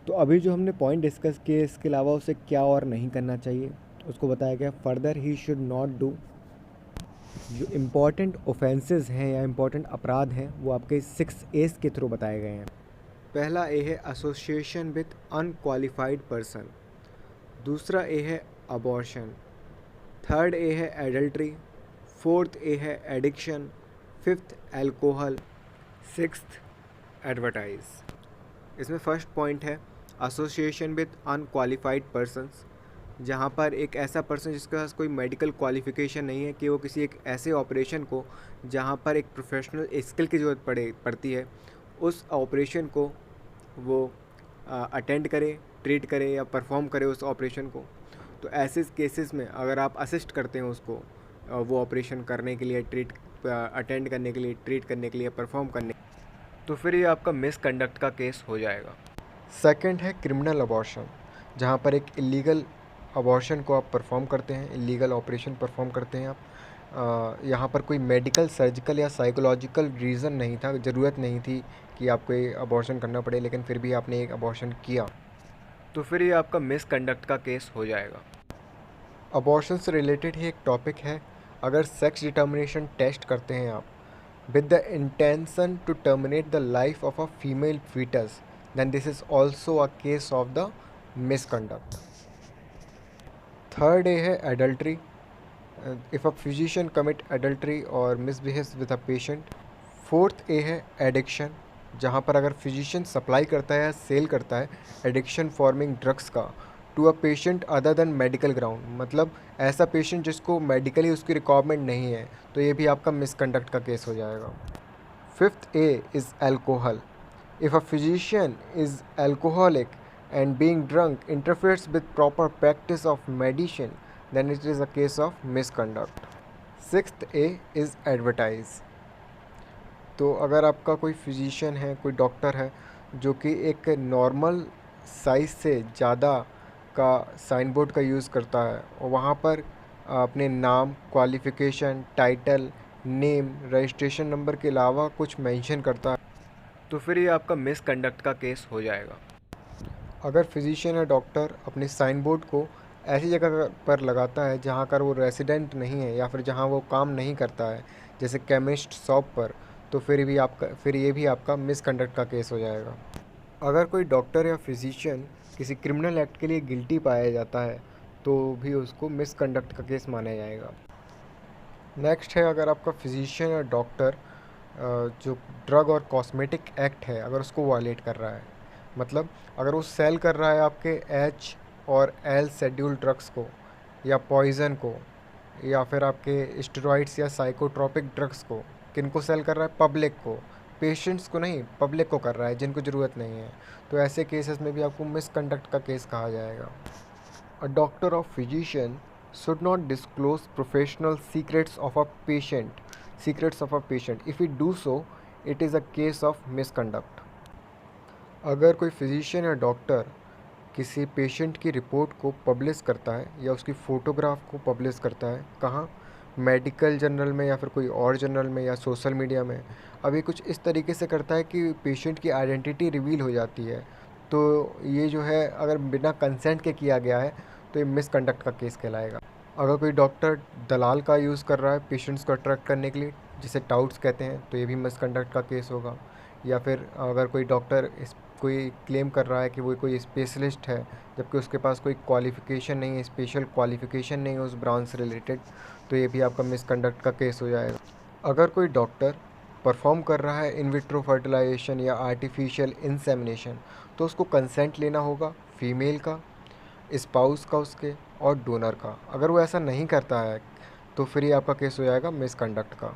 तो अभी जो हमने पॉइंट डिस्कस किए, इसके अलावा उसे क्या और नहीं करना चाहिए उसको बताया गया। Further he should not do, जो इम्पॉर्टेंट ऑफेंसेस हैं या इम्पॉर्टेंट अपराध हैं वो आपके 6 A's के थ्रू बताए गए हैं। पहला ए है एसोसिएशन विथ अनक्वालिफाइड पर्सन, दूसरा ए है अबॉर्शन, थर्ड ए है एडल्ट्री, फोर्थ ए है addiction, fifth alcohol, sixth advertise. इसमें फर्स्ट पॉइंट है एसोसिएशन विथ अनक्वालिफाइड पर्सन्स, जहाँ पर एक ऐसा पर्सन जिसके पास कोई मेडिकल क्वालिफिकेशन नहीं है कि वो किसी एक ऐसे ऑपरेशन को जहाँ पर एक प्रोफेशनल स्किल की ज़रूरत पड़ती है उस ऑपरेशन को वो अटेंड करे, ट्रीट करे या परफॉर्म करे उस ऑपरेशन को। तो ऐसे केसेस में अगर आप असिस्ट करते हैं उसको वो ऑपरेशन करने के लिए, अटेंड करने के लिए, ट्रीट करने के लिए, परफॉर्म करने, तो फिर ये आपका मिसकंडक्ट का केस हो जाएगा। सेकंड है क्रिमिनल अबॉर्शन, जहाँ पर एक इलीगल अबॉर्शन को आप परफॉर्म करते हैं, इलीगल ऑपरेशन परफॉर्म करते हैं आप। यहाँ पर कोई मेडिकल, सर्जिकल या साइकोलॉजिकल रीज़न नहीं था, ज़रूरत नहीं थी कि आपको ये अबॉर्शन करना पड़े, लेकिन फिर भी आपने एक अबॉर्शन किया, तो फिर ये आपका मिसकंडक्ट का केस हो जाएगा। अबॉर्शन से रिलेटेड ही एक टॉपिक है, अगर सेक्स डिटर्मिनेशन टेस्ट करते हैं आप with the intention to terminate the life of a female fetus, then this is also a case of the misconduct. Third A है adultery. If a physician commit adultery or misbehaves with a patient. Fourth A है addiction, जहाँ पर अगर physician supply करता है या sale करता है एडिक्शन फॉर्मिंग ड्रग्स का to a patient other than medical ground, मतलब ऐसा पेशेंट जिसको मेडिकली उसकी रिक्वायरमेंट नहीं है, तो ये भी आपका मिसकंडक्ट का केस हो जाएगा। Fifth a is alcohol. If a physician is alcoholic and being drunk interferes with proper practice of medicine, then it is a case of misconduct. Sixth a is advertise. तो अगर आपका कोई physician है, कोई doctor है जो कि एक नॉर्मल साइज़ से ज़्यादा का साइन बोर्ड का यूज़ करता है और वहाँ पर अपने नाम, qualification, title, name, registration number के अलावा कुछ मेंशन करता है, तो फिर ये आपका मिसकंडक्ट का केस हो जाएगा। अगर फिजिशियन या डॉक्टर अपने साइन बोर्ड को ऐसी जगह पर लगाता है जहाँ पर वो रेसिडेंट नहीं है या फिर जहाँ वो काम नहीं करता है, जैसे केमिस्ट शॉप पर, तो फिर ये भी आपका मिसकंडक्ट का केस हो जाएगा। अगर कोई डॉक्टर या फिजिशियन किसी क्रिमिनल एक्ट के लिए गिल्टी पाया जाता है तो भी उसको मिसकंडक्ट का केस माना जाएगा। नेक्स्ट है, अगर आपका फिजिशियन या डॉक्टर जो ड्रग और कॉस्मेटिक एक्ट है अगर उसको वायलेट कर रहा है, मतलब अगर वो सेल कर रहा है आपके H और L शेड्यूल ड्रग्स को या पॉइज़न को या फिर आपके स्टेरॉइड्स या साइकोट्रोपिक ड्रग्स को, किनको सेल कर रहा है? पब्लिक को, पेशेंट्स को नहीं, पब्लिक को कर रहा है जिनको ज़रूरत नहीं है, तो ऐसे केसेस में भी आपको मिसकंडक्ट का केस कहा जाएगा। अ डॉक्टर और physician should not disclose professional secrets of a patient. If we do so, it is a case of misconduct. अगर कोई फिजिशियन या डॉक्टर किसी पेशेंट की रिपोर्ट को पब्लिश करता है या उसकी फ़ोटोग्राफ को पब्लिश करता है, कहाँ? मेडिकल जर्नल में या फिर कोई और जर्नल में या सोशल मीडिया में, अभी कुछ इस तरीके से करता है कि पेशेंट की आइडेंटिटी रिवील हो जाती है, तो ये जो है अगर बिना कंसेंट के किया गया है तो ये मिसकंडक्ट का केस कहलाएगा। अगर कोई डॉक्टर दलाल का यूज़ कर रहा है पेशेंट्स को अट्रैक्ट करने के लिए, जिसे टाउट्स कहते हैं, तो ये भी मिसकंडक्ट का केस होगा। या फिर अगर कोई डॉक्टर कोई क्लेम कर रहा है कि वो कोई स्पेशलिस्ट है जबकि उसके पास कोई क्वालिफ़िकेशन नहीं है, स्पेशल क्वालिफ़िकेशन नहीं है उस ब्रांच से रिलेटेड, तो ये भी आपका मिसकंडक्ट का केस हो जाएगा। अगर कोई डॉक्टर परफॉर्म कर रहा है इन विट्रो फर्टिलाइजेशन या आर्टिफिशियल इंसेमिनेशन, तो उसको कंसेंट लेना होगा फीमेल का, स्पाउस का उसके और डोनर का। अगर वो ऐसा नहीं करता है तो फिर ये आपका केस हो जाएगा मिसकंडक्ट का।